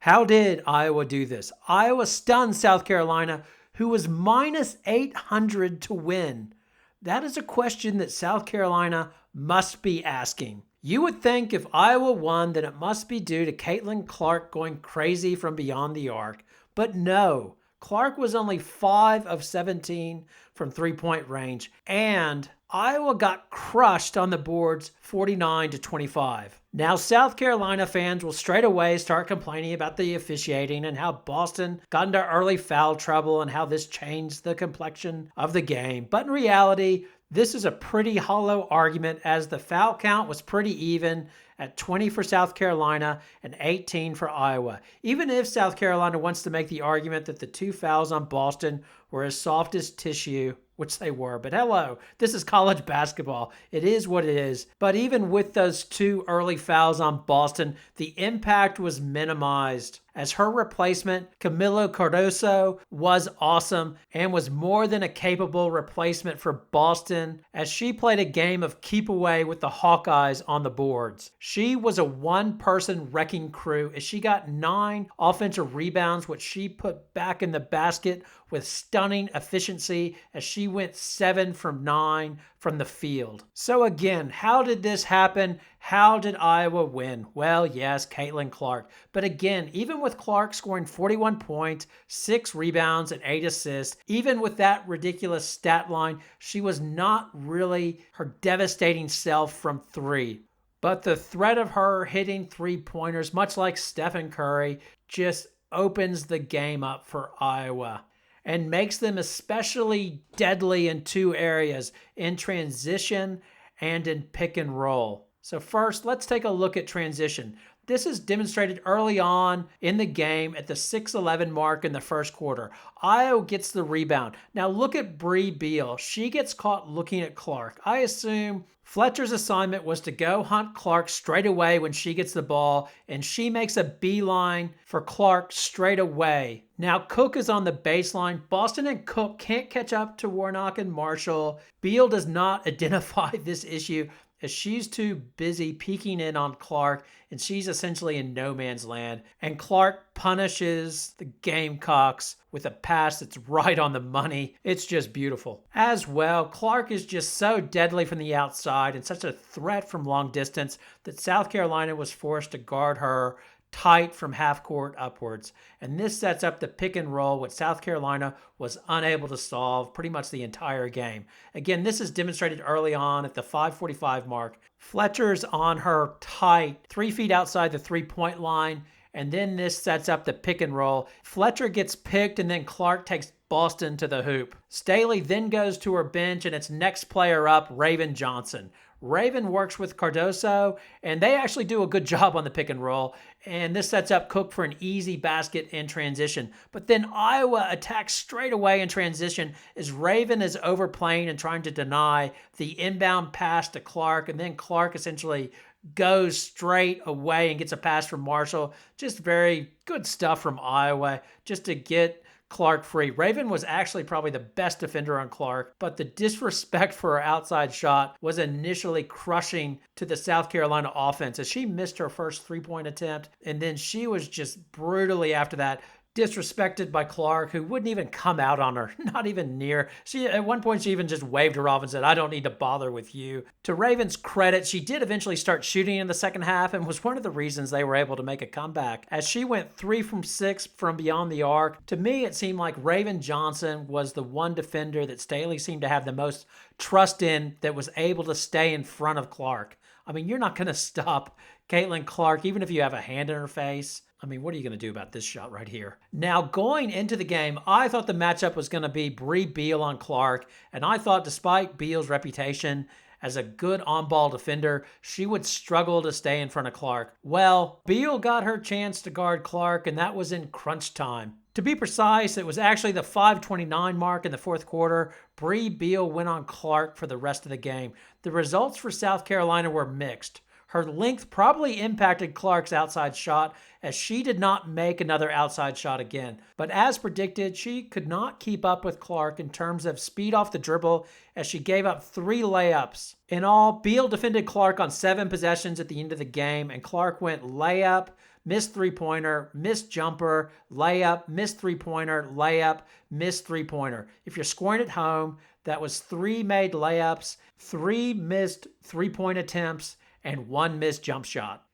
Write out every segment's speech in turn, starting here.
How did Iowa do this? Iowa stunned South Carolina, who was minus 800 to win. That is a question that South Carolina must be asking. You would think if Iowa won, then it must be due to Catlin Clark going crazy from beyond the arc. But no, Clark was only 5 of 17 from three-point range, and Iowa got crushed on the boards 49-25. Now, South Carolina fans will straight away start complaining about the officiating and how Boston got into early foul trouble and how this changed the complexion of the game. But in reality, this is a pretty hollow argument as the foul count was pretty even at 20 for South Carolina and 18 for Iowa. Even if South Carolina wants to make the argument that the 2 fouls on Boston were as soft as tissue, which they were. But hello, this is college basketball. It is what it is. But even with those 2 early fouls on Boston, the impact was minimized, as her replacement, Camilo Cardoso, was awesome and was more than a capable replacement for Boston, as she played a game of keep away with the Hawkeyes on the boards. She was a one-person wrecking crew as she got 9 offensive rebounds, which she put back in the basket with stunning efficiency as she went 7 from 9 from the field. So again, how did this happen? How did Iowa win? Well, yes, Catlin Clark. But again, even with Clark scoring 41 points, 6 rebounds, and 8 assists, even with that ridiculous stat line, she was not really her devastating self from 3. But the threat of her hitting 3-pointers, much like Stephen Curry, just opens the game up for Iowa and makes them especially deadly in 2 areas, in transition and in pick and roll. So first, let's take a look at transition. This is demonstrated early on in the game at the 6:11 mark in the first quarter. Iowa gets the rebound. Now look at Bree Beal. She gets caught looking at Clark. I assume Fletcher's assignment was to go hunt Clark straight away when she gets the ball, and she makes a beeline for Clark straight away. Now Cook is on the baseline. Boston and Cook can't catch up to Warnock and Marshall. Beal does not identify this issue, as she's too busy peeking in on Clark, and she's essentially in no man's land. And Clark punishes the Gamecocks with a pass that's right on the money. It's just beautiful. As well, Clark is just so deadly from the outside and such a threat from long distance that South Carolina was forced to guard her tight from half court upwards. And this sets up the pick and roll, which South Carolina was unable to solve pretty much the entire game. Again, this is demonstrated early on at the 5:45 mark. Fletcher's on her tight, 3 feet outside the 3-point line. And then this sets up the pick and roll. Fletcher gets picked, and then Clark takes Boston to the hoop. Staley then goes to her bench, and it's next player up, Raven Johnson. Raven works with Cardoso, and they actually do a good job on the pick and roll. And this sets up Cook for an easy basket in transition. But then Iowa attacks straight away in transition as Raven is overplaying and trying to deny the inbound pass to Clark. And then Clark essentially goes straight away and gets a pass from Marshall. Just very good stuff from Iowa just to get Clark free. Raven was actually probably the best defender on Clark, but the disrespect for her outside shot was initially crushing to the South Carolina offense as she missed her first 3-point attempt, and then she was just brutally after that disrespected by Clark, who wouldn't even come out on her, not even near. She at one point she even just waved her off and said, "I don't need to bother with you." To Raven's credit, she did eventually start shooting in the second half and was one of the reasons they were able to make a comeback, as she went 3 from 6 from beyond the arc. To me, it seemed like Raven Johnson was the one defender that Staley seemed to have the most trust in, that was able to stay in front of Clark. I mean, you're not going to stop Catlin Clark, even if you have a hand in her face. I mean, what are you going to do about this shot right here? Now, going into the game, I thought the matchup was going to be Bree Beal on Clark, and I thought despite Beal's reputation as a good on-ball defender, she would struggle to stay in front of Clark. Well, Beal got her chance to guard Clark, and that was in crunch time. To be precise, it was actually the 5:29 mark in the fourth quarter. Bree Beal went on Clark for the rest of the game. The results for South Carolina were mixed. Her length probably impacted Clark's outside shot, as she did not make another outside shot again. But as predicted, she could not keep up with Clark in terms of speed off the dribble, as she gave up 3 layups. In all, Beal defended Clark on 7 possessions at the end of the game, and Clark went layup, missed three-pointer, missed jumper, layup, missed three-pointer, layup, missed three-pointer. If you're scoring at home, that was 3 made layups, 3 missed three-point attempts, and 1 missed jump shot.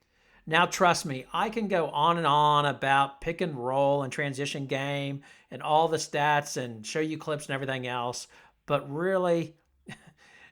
Now, trust me, I can go on and on about pick and roll and transition game and all the stats and show you clips and everything else. But really,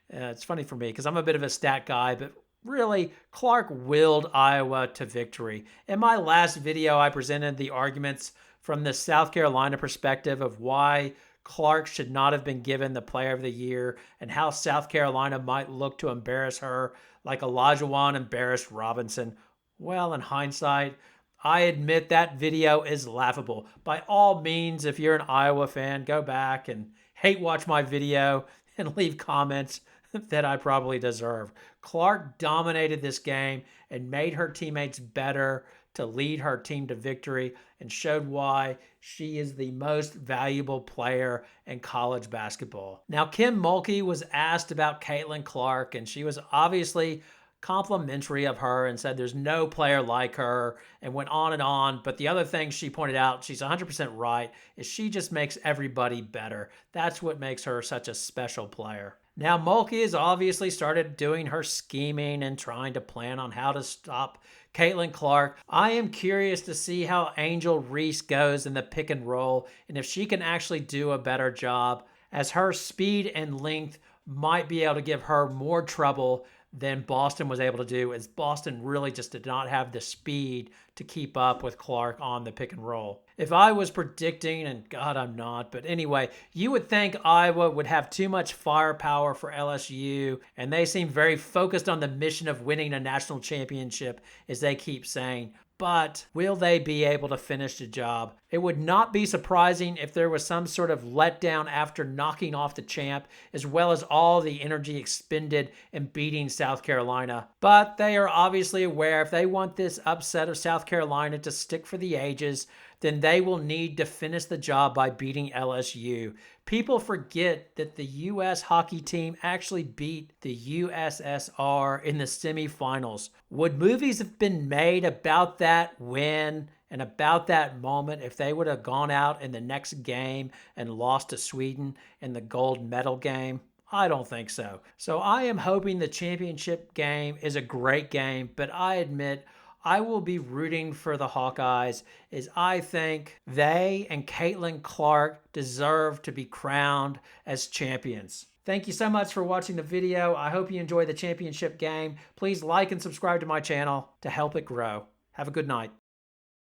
it's funny for me because I'm a bit of a stat guy, but really, Clark willed Iowa to victory. In my last video, I presented the arguments from the South Carolina perspective of why Clark should not have been given the Player of the Year and how South Carolina might look to embarrass her like Olajuwon embarrassed Robinson. Well, in hindsight, I admit that video is laughable. By all means, if you're an Iowa fan, go back and hate watch my video and leave comments that I probably deserve. Clark dominated this game and made her teammates better to lead her team to victory and showed why she is the most valuable player in college basketball. Now, Kim Mulkey was asked about Catlin Clark, and she was obviously complimentary of her and said there's no player like her and went on and on. But the other thing she pointed out, she's 100% right, is she just makes everybody better. That's what makes her such a special player. Now, Mulkey has obviously started doing her scheming and trying to plan on how to stop Catlin Clark. I am curious to see how Angel Reese goes in the pick and roll and if she can actually do a better job, as her speed and length might be able to give her more trouble than Boston was able to do, as Boston really just did not have the speed to keep up with Clark on the pick and roll. If I was predicting, and God, I'm not, but anyway, you would think Iowa would have too much firepower for LSU, and they seem very focused on the mission of winning a national championship, as they keep saying. But will they be able to finish the job? It would not be surprising if there was some sort of letdown after knocking off the champ, as well as all the energy expended in beating South Carolina. But they are obviously aware if they want this upset of South Carolina to stick for the ages, then they will need to finish the job by beating LSU. People forget that the U.S. hockey team actually beat the USSR in the semifinals. Would movies have been made about that win and about that moment if they would have gone out in the next game and lost to Sweden in the gold medal game? I don't think so. So I am hoping the championship game is a great game, but I admit I will be rooting for the Hawkeyes, as I think they and Catlin Clark deserve to be crowned as champions. Thank you so much for watching the video. I hope you enjoy the championship game. Please like and subscribe to my channel to help it grow. Have a good night.